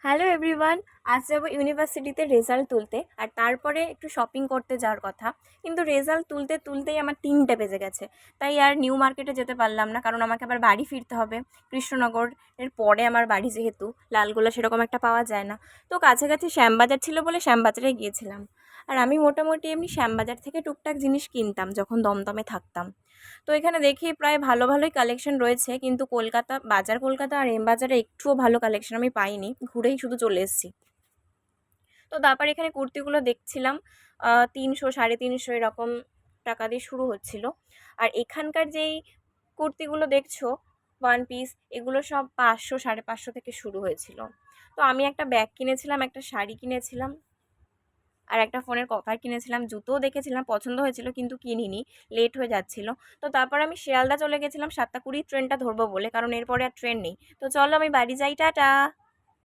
Hello everyone. আজ যাবো ইউনিভার্সিটিতে রেজাল্ট তুলতে, আর তারপরে একটু শপিং করতে যাওয়ার কথা। কিন্তু রেজাল্ট তুলতে তুলতেই আমার 3টে বেজে গেছে। তাই আর নিউ মার্কেটে যেতে পারলাম না, কারণ আমাকে আবার বাড়ি ফিরতে হবে। কৃষ্ণনগর এর পরে আমার বাড়ি, যেহেতু লালগোলা সেরকম একটা পাওয়া যায় না। তো কাছাকাছি শ্যামবাজার ছিল বলে শ্যামবাজারে গিয়েছিলাম। আর আমি মোটামুটি এমনি শ্যামবাজার থেকে টুকটাক জিনিস কিনতাম যখন দমদমে থাকতাম। তো এখানে দেখি প্রায় ভালো ভালোই কালেকশন রয়েছে, কিন্তু কলকাতা আর এম বাজারে একটুও ভালো কালেকশন আমি পাইনি, ঘুরেই শুধু চলে এসেছি। তো তারপর এখানে কুর্তিগুলো দেখছিলাম, 300 350 এরকম টাকা দিয়ে শুরু হচ্ছিল। আর এখানকার যেই কুর্তিগুলো দেখছো ওয়ান পিস, এগুলো সব 500 550 থেকে শুরু হয়েছিল। তো আমি একটা ব্যাগ কিনেছিলাম, একটা শাড়ি কিনেছিলাম, আর একটা ফোনের কভার কিনেছিলাম, জুতোও দেখেছিলাম, পছন্দ হয়েছিল কিন্তু কিনিনি, লেট হয়ে যাচ্ছিল। তো তারপর আমি শিয়ালদা চলে গেছিলাম 7টা 20 ট্রেনটা ধরবো বলে, কারণ এরপরে আর ট্রেন নেই। তো চলো আমি বাড়ি যাই, টাটা।